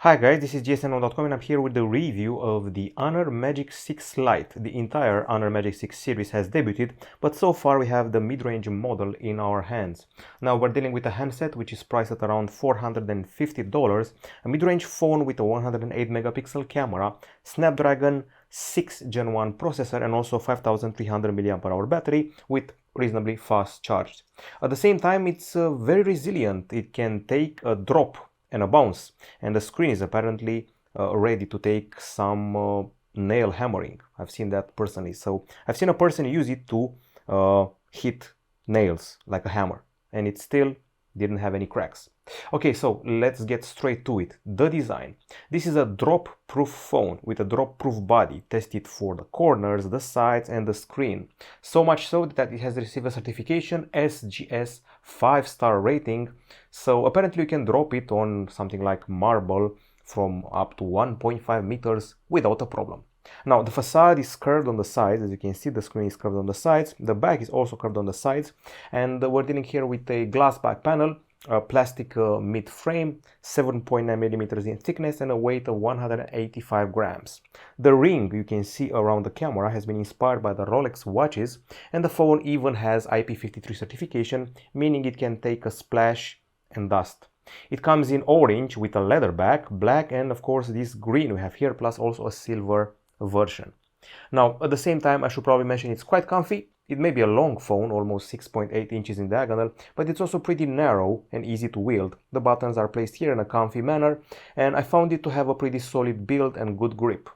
Hi guys, this is GSMDome and I'm here with the review of the HONOR Magic6 Lite. The entire HONOR Magic6 series has debuted, but so far we have the mid-range model in our hands. Now we're dealing with a handset which is priced at around $450, a mid-range phone with a 108 megapixel camera, Snapdragon 6 Gen 1 processor and also 5300 mAh battery with reasonably fast charge. At the same time, it's very resilient. It can take a drop and a bounce, and the screen is apparently ready to take some nail hammering. I've seen that personally. So I've seen a person use it to hit nails like a hammer, and it still didn't have any cracks. Okay, so let's get straight to it. The design. This is a drop-proof phone with a drop-proof body tested for the corners, the sides and the screen. So much so that it has received a certification SGS 5-star rating. So apparently you can drop it on something like marble from up to 1.5 meters without a problem. Now the facade is curved on the sides. As you can see, the screen is curved on the sides. The back is also curved on the sides, and we're dealing here with a glass back panel, a plastic mid frame, 7.9 millimeters in thickness and a weight of 185 grams. The ring you can see around the camera has been inspired by the Rolex watches, and the phone even has IP53 certification, meaning it can take a splash and dust. It comes in orange with a leather back, black, and of course this green we have here, plus also a silver version. Now at the same time, I should probably mention it's quite comfy. It may be a long phone, almost 6.8 inches in diagonal, but it's also pretty narrow and easy to wield. The buttons are placed here in a comfy manner, and I found it to have a pretty solid build and good grip.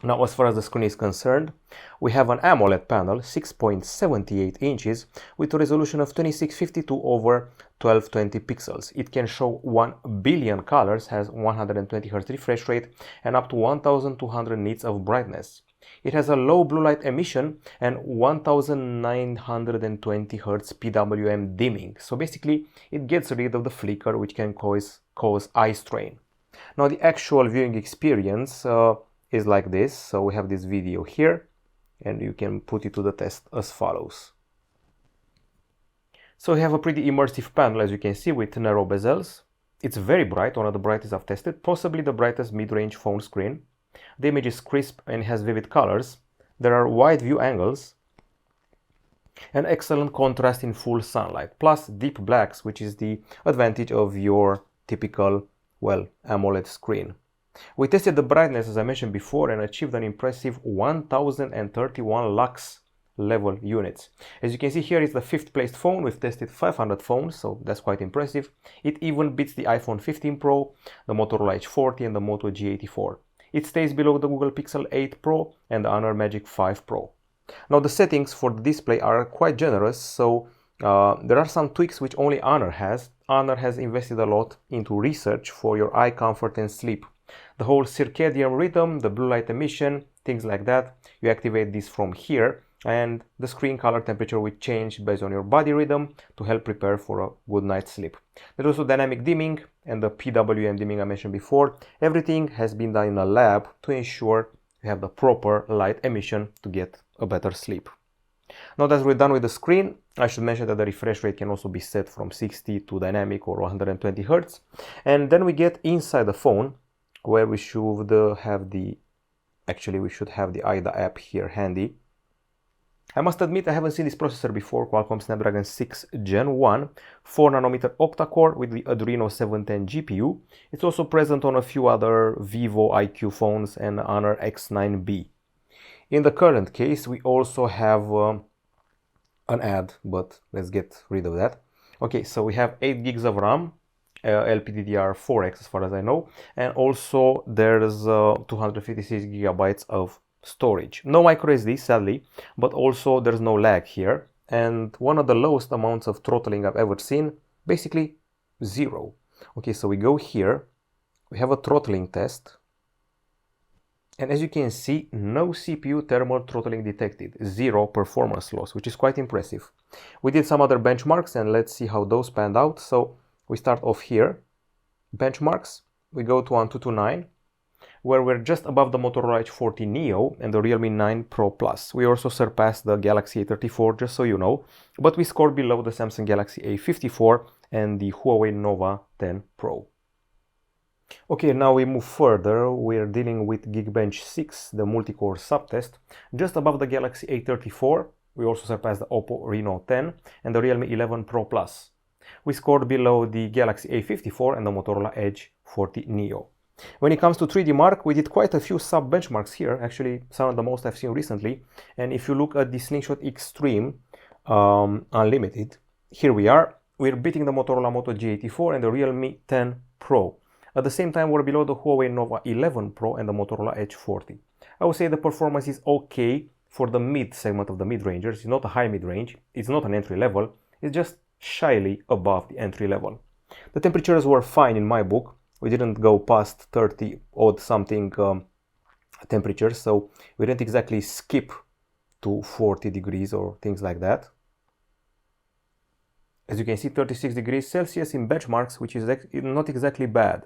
Now, as far as the screen is concerned, we have an AMOLED panel, 6.78 inches, with a resolution of 2652 over 1220 pixels. It can show 1 billion colors, has 120 Hz refresh rate, and up to 1200 nits of brightness. It has a low blue light emission and 1920 Hz PWM dimming. So basically, it gets rid of the flicker, which can cause eye strain. Now, the actual viewing experience is like this. So we have this video here, and you can put it to the test as follows. So we have a pretty immersive panel, as you can see, with narrow bezels. It's very bright, one of the brightest I've tested, possibly the brightest mid-range phone screen. The image is crisp and has vivid colors. There are wide view angles and excellent contrast in full sunlight, plus deep blacks, which is the advantage of your typical, well, AMOLED screen. We tested the brightness, as I mentioned before, and achieved an impressive 1031 lux level units. As you can see here, it's the 5th placed phone. We've tested 500 phones, so that's quite impressive. It even beats the iPhone 15 Pro, the Motorola H40 and the Moto G84. It stays below the Google Pixel 8 Pro and the HONOR Magic 5 Pro. Now the settings for the display are quite generous, so there are some tweaks which only HONOR has. HONOR has invested a lot into research for your eye comfort and sleep. The whole circadian rhythm, the blue light emission, things like that, you activate this from here, and the screen color temperature will change based on your body rhythm to help prepare for a good night's sleep. There's also dynamic dimming and the PWM dimming I mentioned before. Everything has been done in a lab to ensure you have the proper light emission to get a better sleep. Now that we're done with the screen, I should mention that the refresh rate can also be set from 60 to dynamic or 120 Hz. And then we get inside the phone, where we should have the AIDA app here handy. I must admit I haven't seen this processor before, Qualcomm Snapdragon 6 Gen 1, 4nm octa-core with the Adreno 710 GPU. It's also present on a few other Vivo IQ phones and HONOR X9B. In the current case, we also have an ad, but let's get rid of that. Okay, so we have 8 gigs of RAM, LPDDR4X as far as I know, and also there's 256 gigabytes of storage. No micro SD, sadly, but also there's no lag here, and one of the lowest amounts of throttling I've ever seen, basically 0. Okay, so we go here, we have a throttling test, and as you can see, no CPU thermal throttling detected, 0 performance loss, which is quite impressive. We did some other benchmarks, and let's see how those panned out. So we start off here, benchmarks, we go to 1229, where we're just above the Motorola H40 Neo and the Realme 9 Pro Plus. We also surpassed the Galaxy A34, just so you know, but we scored below the Samsung Galaxy A54 and the Huawei Nova 10 Pro. Okay, now we move further. We're dealing with Geekbench 6, the multi-core subtest. Just above the Galaxy A34, we also surpassed the Oppo Reno 10 and the Realme 11 Pro Plus. We scored below the Galaxy A54 and the Motorola Edge 40 Neo. When it comes to 3D Mark, we did quite a few sub-benchmarks here, actually some of the most I've seen recently. And if you look at the Slingshot Extreme Unlimited, here we are. We're beating the Motorola Moto G84 and the Realme 10 Pro. At the same time, we're below the Huawei Nova 11 Pro and the Motorola Edge 40. I would say the performance is okay for the mid segment of the mid-rangers. It's not a high mid-range, it's not an entry level, it's just shyly above the entry level. The temperatures were fine in my book. We didn't go past 30 odd something temperatures, so we didn't exactly skip to 40 degrees or things like that. As you can see, 36 degrees Celsius in benchmarks, which is not exactly bad.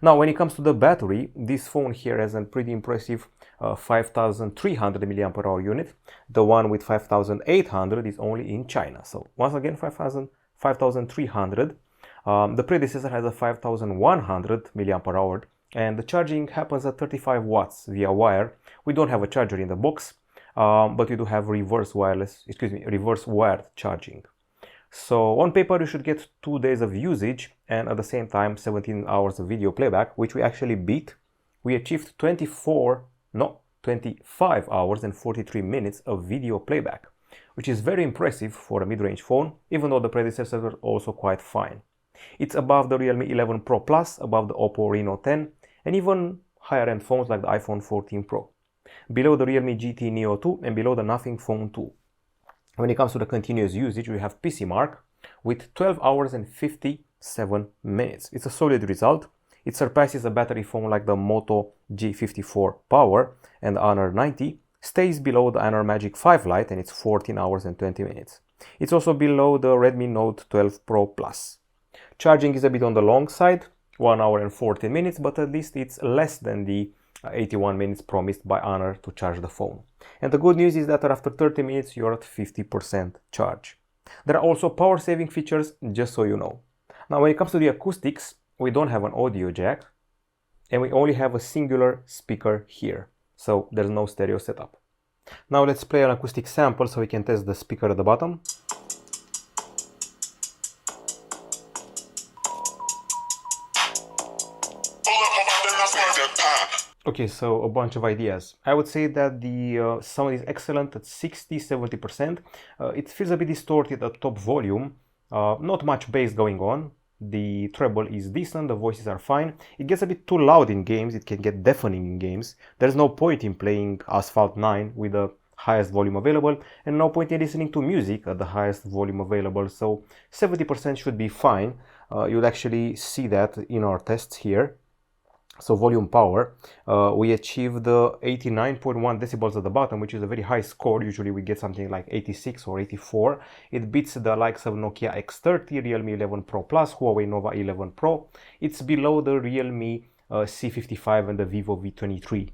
Now, when it comes to the battery, this phone here has a pretty impressive 5300 mAh unit. The one with 5800 is only in China. So once again, 5300. The predecessor has a 5100 mAh, and the charging happens at 35 watts via wire. We don't have a charger in the box, but we do have reverse wired charging. So on paper, you should get 2 days of usage and at the same time 17 hours of video playback, which we actually beat. We achieved 25 hours and 43 minutes of video playback, which is very impressive for a mid-range phone, even though the predecessors were also quite fine. It's above the Realme 11 Pro Plus, above the Oppo Reno 10, and even higher-end phones like the iPhone 14 Pro. Below the Realme GT Neo 2 and below the Nothing Phone 2. When it comes to the continuous usage, we have PC Mark with 12 hours and 57 minutes. It's a solid result. It surpasses a battery phone like the Moto G54 Power, and the HONOR 90 stays below the HONOR Magic 6 Lite, and it's 14 hours and 20 minutes. It's also below the Redmi Note 12 Pro Plus. Charging is a bit on the long side, 1 hour and 14 minutes, but at least it's less than the 81 minutes promised by HONOR to charge the phone. And the good news is that after 30 minutes you're at 50% charge. There are also power saving features, just so you know. Now when it comes to the acoustics, we don't have an audio jack and we only have a singular speaker here, so there's no stereo setup. Now let's play an acoustic sample so we can test the speaker at the bottom. Okay, so a bunch of ideas. I would say that the sound is excellent at 60-70%. It feels a bit distorted at top volume. Not much bass going on. The treble is decent, the voices are fine. It gets a bit too loud in games, it can get deafening in games. There's no point in playing Asphalt 9 with the highest volume available, and no point in listening to music at the highest volume available, so 70% should be fine. You'll actually see that in our tests here. So volume power, we achieved 89.1 decibels at the bottom, which is a very high score. Usually we get something like 86 or 84. It beats the likes of Nokia X30, Realme 11 Pro Plus, Huawei Nova 11 Pro. It's below the Realme C55 and the Vivo V23.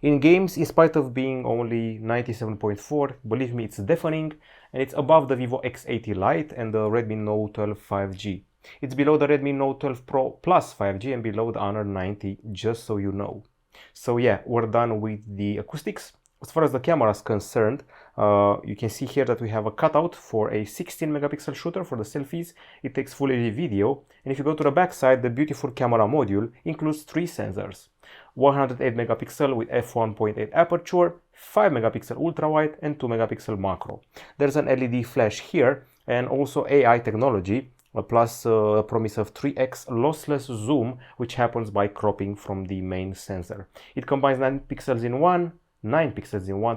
In games, in spite of being only 97.4, believe me, it's deafening, and it's above the Vivo X80 Lite and the Redmi Note 12 5G. It's below the Redmi Note 12 Pro Plus 5G and below the HONOR 90, just so you know. So yeah, we're done with the acoustics. As far as the camera is concerned, you can see here that we have a cutout for a 16 megapixel shooter for the selfies. It takes full HD video, and if you go to the back side, the beautiful camera module includes 3 sensors. 108 megapixel with f1.8 aperture, 5 megapixel ultra wide and 2 megapixel macro. There's an LED flash here and also AI technology, plus a promise of 3x lossless zoom, which happens by cropping from the main sensor. It combines 9 pixels in one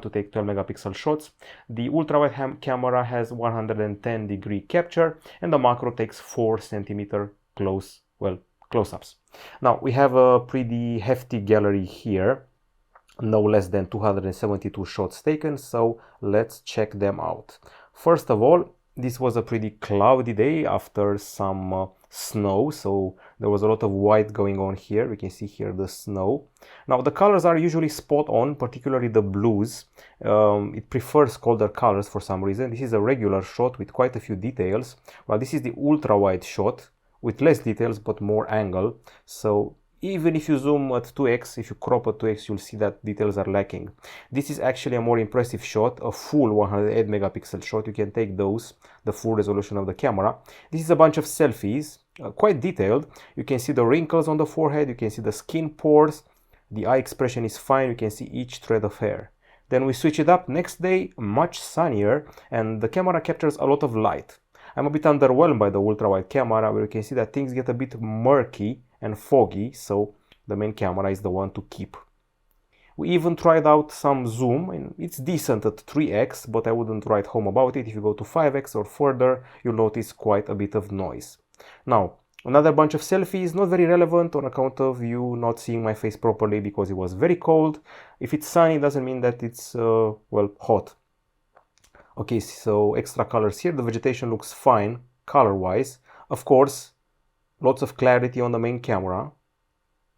to take 12 megapixel shots. The ultra-wide camera has 110 degree capture, and the macro takes 4 centimeter close-ups. Now we have a pretty hefty gallery here, no less than 272 shots taken, so let's check them out. First of all, this was a pretty cloudy day after some snow, so there was a lot of white going on here. We can see here the snow. Now the colors are usually spot on, particularly the blues. It prefers colder colors for some reason. This is a regular shot with quite a few details, while this is the ultra wide shot with less details but more angle. So even if you zoom at 2x, if you crop at 2x, you'll see that details are lacking. This is actually a more impressive shot, a full 108 megapixel shot. You can take those, the full resolution of the camera. This is a bunch of selfies, quite detailed. You can see the wrinkles on the forehead, you can see the skin pores, the eye expression is fine, you can see each thread of hair. Then we switch it up, next day, much sunnier, and the camera captures a lot of light. I'm a bit underwhelmed by the ultra-wide camera, where you can see that things get a bit murky and foggy, so the main camera is the one to keep. We even tried out some zoom, and it's decent at 3x, but I wouldn't write home about it. If you go to 5x or further, you'll notice quite a bit of noise. Now, another bunch of selfies, not very relevant on account of you not seeing my face properly because it was very cold. If it's sunny, it doesn't mean that it's, well, hot. Okay, so extra colors here. The vegetation looks fine, color-wise. Of course, lots of clarity on the main camera.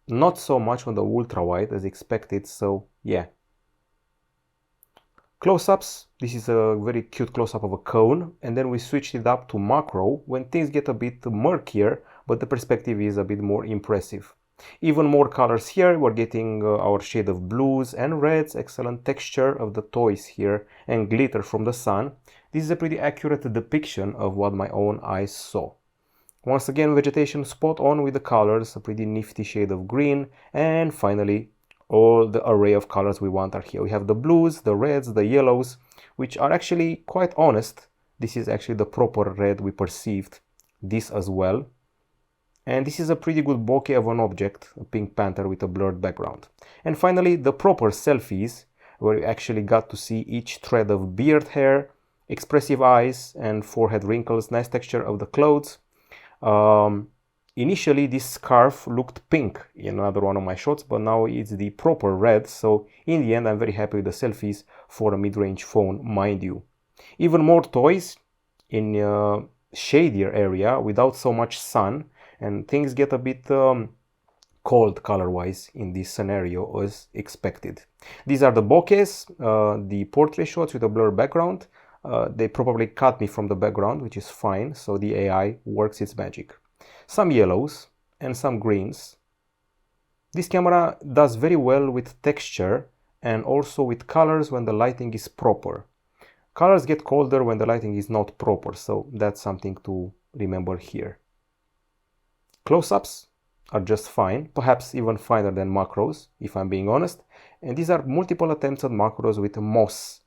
Not so much on the ultra-wide as expected, so yeah. Close-ups. This is a very cute close-up of a cone. And then we switched it up to macro when things get a bit murkier, but the perspective is a bit more impressive. Even more colors here. We're getting our shade of blues and reds, excellent texture of the toys here, and glitter from the sun. This is a pretty accurate depiction of what my own eyes saw. Once again, vegetation spot on with the colors, a pretty nifty shade of green, and finally, all the array of colors we want are here. We have the blues, the reds, the yellows, which are actually quite honest. This is actually the proper red we perceived. This as well. And this is a pretty good bokeh of an object, a pink panther with a blurred background. And finally, the proper selfies, where you actually got to see each thread of beard hair, expressive eyes, and forehead wrinkles, nice texture of the clothes. Initially, this scarf looked pink in another one of my shots, but now it's the proper red. So in the end, I'm very happy with the selfies for a mid-range phone, mind you. Even more toys in a shadier area without so much sun, and things get a bit cold color-wise in this scenario as expected. These are the bokehs, the portrait shots with a blur background. They probably cut me from the background, which is fine, so the AI works its magic. Some yellows and some greens. This camera does very well with texture and also with colors when the lighting is proper. Colors get colder when the lighting is not proper, so that's something to remember here. Close-ups are just fine, perhaps even finer than macros, if I'm being honest. And these are multiple attempts at macros with moss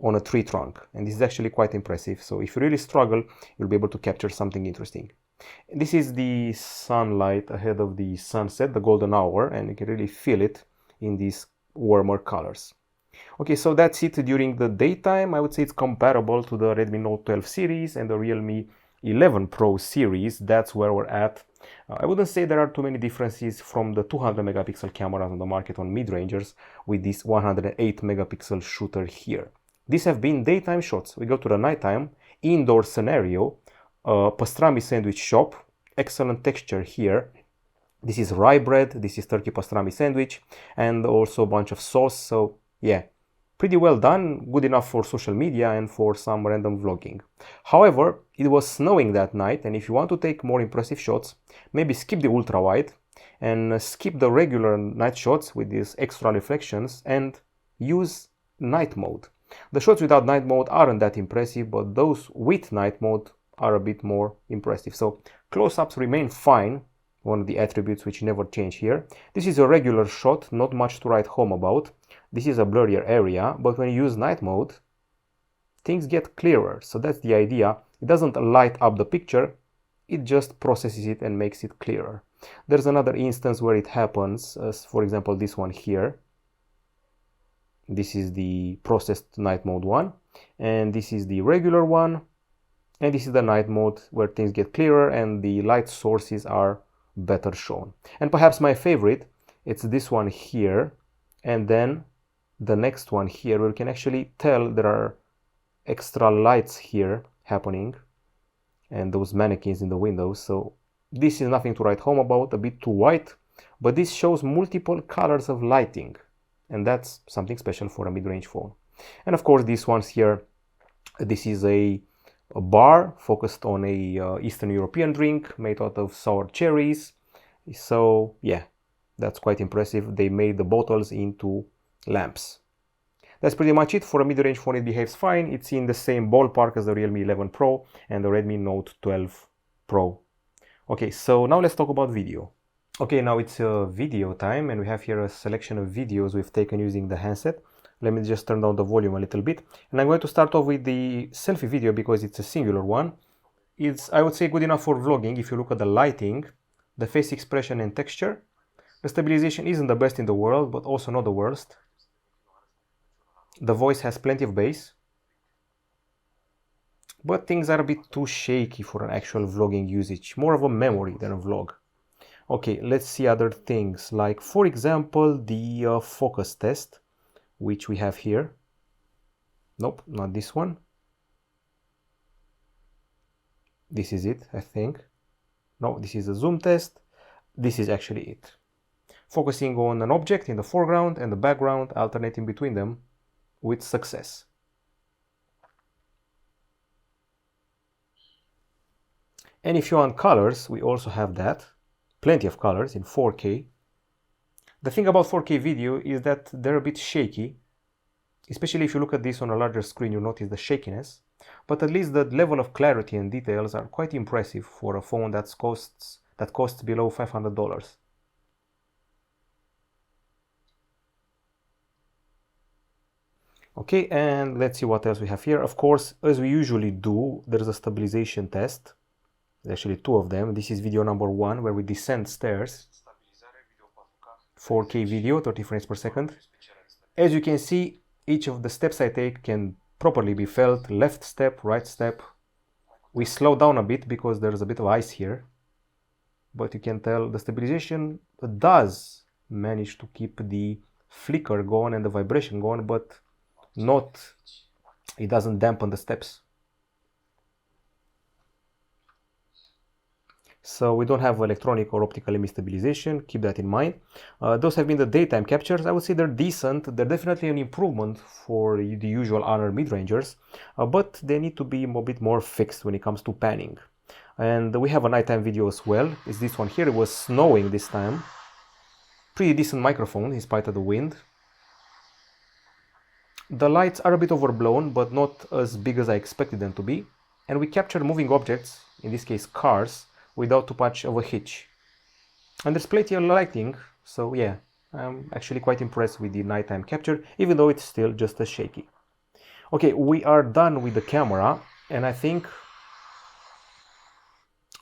on a tree trunk. And this is actually quite impressive. So if you really struggle, you'll be able to capture something interesting. This is the sunlight ahead of the sunset, the golden hour, and you can really feel it in these warmer colors. Okay, so that's it during the daytime. I would say it's comparable to the Redmi Note 12 series and the Realme 11 Pro series. That's where we're at. I wouldn't say there are too many differences from the 200 megapixel cameras on the market on mid-rangers with this 108 megapixel shooter here. These have been daytime shots. We go to the nighttime, indoor scenario, pastrami sandwich shop, excellent texture here. This is rye bread, this is turkey pastrami sandwich, and also a bunch of sauce, so yeah. Pretty well done, good enough for social media and for some random vlogging. However, it was snowing that night, and if you want to take more impressive shots, maybe skip the ultra wide and skip the regular night shots with these extra reflections and use night mode. The shots without night mode aren't that impressive, but those with night mode are a bit more impressive. So close-ups remain fine, one of the attributes which never change here. This is a regular shot, not much to write home about. This is a blurrier area, but when you use night mode, things get clearer. So that's the idea. It doesn't light up the picture, it just processes it and makes it clearer. There's another instance where it happens, as for example this one here. This is the processed night mode one, and this is the regular one, and this is the night mode where things get clearer and the light sources are better shown. And perhaps my favorite, it's this one here, and then the next one here, where you can actually tell there are extra lights here happening and those mannequins in the windows. So this is nothing to write home about, a bit too white, but this shows multiple colors of lighting, and that's something special for a mid-range phone. And of course these ones here, this is a bar focused on a Eastern European drink made out of sour cherries. So yeah, That's quite impressive. They made the bottles into lamps. That's pretty much it. For a mid-range phone, it behaves fine. It's in the same ballpark as the Realme 11 Pro and the Redmi Note 12 Pro. Okay, so now let's talk about video. Okay, now it's video time, and we have here a selection of videos we've taken using the handset. Let me just turn down the volume a little bit. And I'm going to start off with the selfie video because it's a singular one. It's, I would say, good enough for vlogging if you look at the lighting, the face expression and texture. The stabilization isn't the best in the world, but also not the worst. The voice has plenty of bass, but things are a bit too shaky for an actual vlogging usage, more of a memory than a vlog. Okay, let's see other things, like for example the focus test, which we have here. Nope, not this one. This is it, I think. No, this is a zoom test. This is actually it. Focusing on an object in the foreground and the background, alternating between them with success. And if you want colors, we also have that. Plenty of colors in 4K. The thing about 4K video is that they're a bit shaky. Especially if you look at this on a larger screen, you notice the shakiness. But at least the level of clarity and details are quite impressive for a phone that costs below $500. Okay, and let's see what else we have here. Of course, as we usually do, there's a stabilization test. There's actually two of them. This is video number 1, where we descend stairs. 4K video, 30 frames per second. As you can see, each of the steps I take can properly be felt. Left step, right step. We slow down a bit because there's a bit of ice here. But you can tell the stabilization does manage to keep the flicker going and the vibration going, but it doesn't dampen the steps. So we don't have electronic or optical image stabilization, keep that in mind. Those have been the daytime captures. I would say they're decent. They're definitely an improvement for the usual HONOR mid-rangers, but they need to be a bit more fixed when it comes to panning. And we have a nighttime video as well. It's this one here. It was snowing this time. Pretty decent microphone in spite of the wind. The lights are a bit overblown, but not as big as I expected them to be. And we captured moving objects, in this case cars, without too much of a hitch. And there's plenty of lighting, so yeah, I'm actually quite impressed with the nighttime capture, even though it's still just as shaky. Okay, we are done with the camera, and I think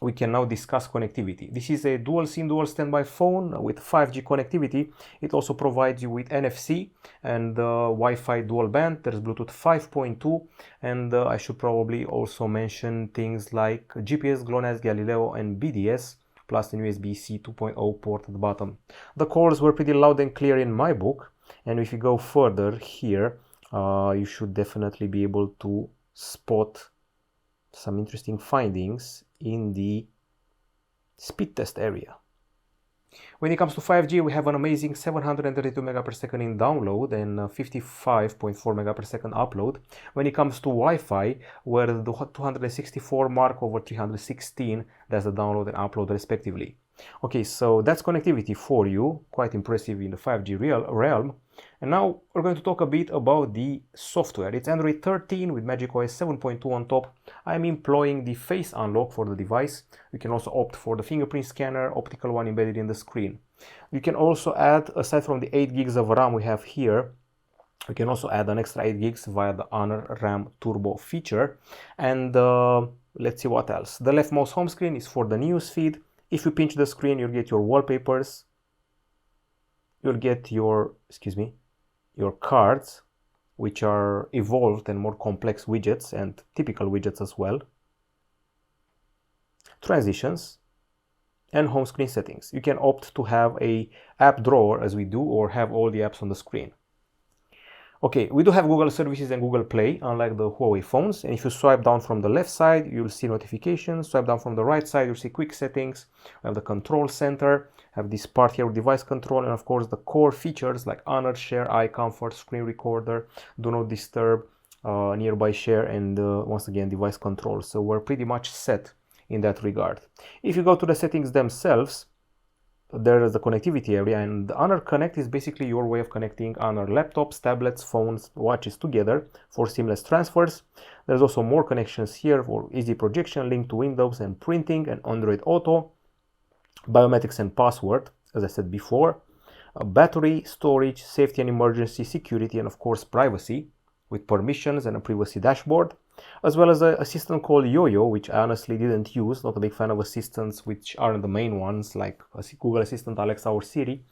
we can now discuss connectivity. This is a dual SIM dual standby phone with 5G connectivity. It also provides you with NFC and Wi-Fi dual band. There's Bluetooth 5.2, and I should probably also mention things like GPS, GLONASS, Galileo and BDS, plus an USB-C 2.0 port at the bottom. The calls were pretty loud and clear in my book, and if you go further here, you should definitely be able to spot some interesting findings in the speed test area. When it comes to 5G, we have an amazing 732 megapers in download and 55.4 megapers upload. When it comes to Wi-Fi, we're the 264 mark over 316, that's the download and upload respectively. Okay, so that's connectivity for you, quite impressive in the 5G realm. And now we're going to talk a bit about the software. It's Android 13 with macOS 7.2 on top. I'm employing the face unlock for the device. You can also opt for the fingerprint scanner, optical one embedded in the screen. You can also add, aside from the 8 gigs of RAM we have here, you can also add an extra 8 gigs via the HONOR RAM Turbo feature. And let's see what else. The leftmost home screen is for the news feed. If you pinch the screen, you'll get your wallpapers. You'll get your cards, which are evolved and more complex widgets and typical widgets as well. Transitions and home screen settings. You can opt to have a app drawer as we do, or have all the apps on the screen. Okay, we do have Google Services and Google Play, unlike the Huawei phones. And if you swipe down from the left side, you'll see notifications. Swipe down from the right side, you'll see quick settings. We have the control center, have this part here with device control, and of course the core features like HONOR, Share, Eye Comfort, Screen Recorder, Do Not Disturb, Nearby Share, and once again device control. So we're pretty much set in that regard. If you go to the settings themselves, there is the connectivity area, and the HONOR Connect is basically your way of connecting HONOR laptops, tablets, phones, watches together for seamless transfers. There's also more connections here for easy projection, link to Windows and printing, and Android Auto, biometrics and password, as I said before, battery, storage, safety and emergency, security, and of course privacy with permissions and a privacy dashboard, as well as an assistant called Yo-Yo, which I honestly didn't use. Not a big fan of assistants which aren't the main ones like Google Assistant, Alexa or Siri.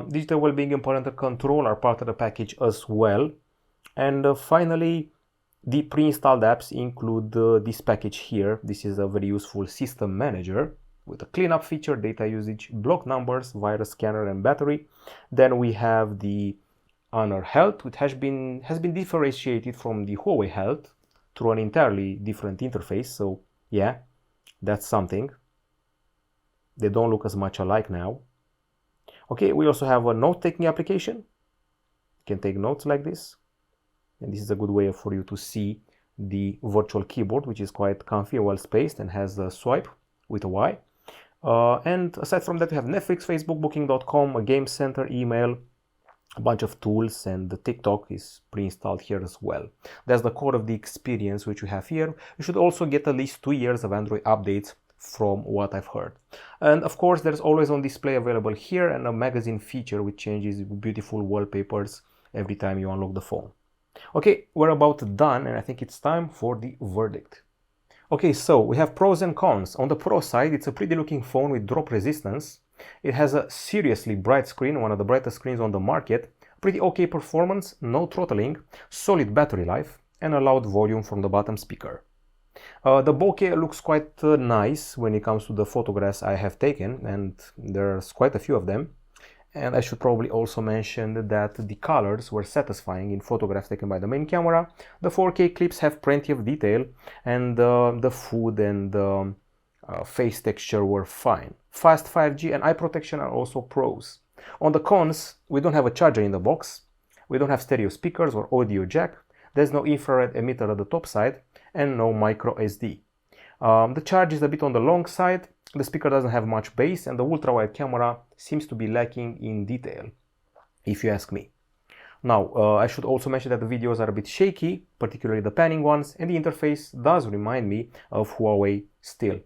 Digital well-being and parental control are part of the package as well. And finally, the pre-installed apps include this package here. This is a very useful system manager with a cleanup feature, data usage, block numbers, virus scanner and battery. Then we have the HONOR Health, which has been differentiated from the Huawei Health through an entirely different interface. So yeah, that's something. They don't look as much alike now. Okay, we also have a note-taking application. You can take notes like this. And this is a good way for you to see the virtual keyboard, which is quite comfy, well-spaced, and has a swipe with a Y. And aside from that, we have Netflix, Facebook, Booking.com, a game center, email, a bunch of tools, and the TikTok is pre-installed here as well. That's the core of the experience which we have here. You should also get at least 2 years of Android updates from what I've heard. And of course, there's always on display available here and a magazine feature which changes beautiful wallpapers every time you unlock the phone. Okay, we're about done, and I think it's time for the verdict. Okay, so we have pros and cons. On the pro side, it's a pretty looking phone with drop resistance. It has a seriously bright screen, one of the brightest screens on the market, pretty okay performance, no throttling, solid battery life, and a loud volume from the bottom speaker. The bokeh looks quite nice when it comes to the photographs I have taken, and there's quite a few of them. And I should probably also mention that the colors were satisfying in photographs taken by the main camera. The 4K clips have plenty of detail, and the food and the face texture were fine. Fast 5G and eye protection are also pros. On the cons, we don't have a charger in the box, we don't have stereo speakers or audio jack, there's no infrared emitter at the top side, and no micro SD. The charge is a bit on the long side, the speaker doesn't have much bass, and the ultra-wide camera seems to be lacking in detail, if you ask me. Now, I should also mention that the videos are a bit shaky, particularly the panning ones, and the interface does remind me of Huawei still.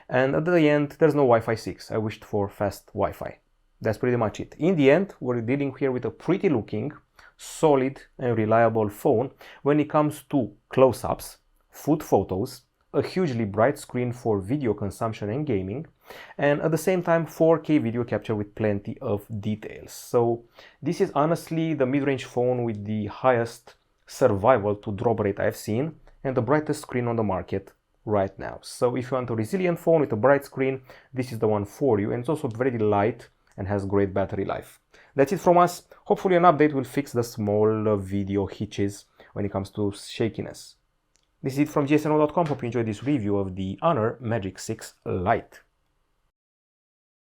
And at the end, there's no Wi-Fi 6. I wished for fast Wi-Fi. That's pretty much it. In the end, we're dealing here with a pretty looking, solid and reliable phone when it comes to close-ups, food photos, a hugely bright screen for video consumption and gaming, and at the same time 4K video capture with plenty of details. So this is honestly the mid-range phone with the highest survival to drop rate I've seen and the brightest screen on the market right now. So if you want a resilient phone with a bright screen, this is the one for you, and it's also very light and has great battery life. That's it from us. Hopefully an update will fix the small video hitches when it comes to shakiness. This is it from GSMDome.com. Hope you enjoyed this review of the HONOR Magic 6 Lite.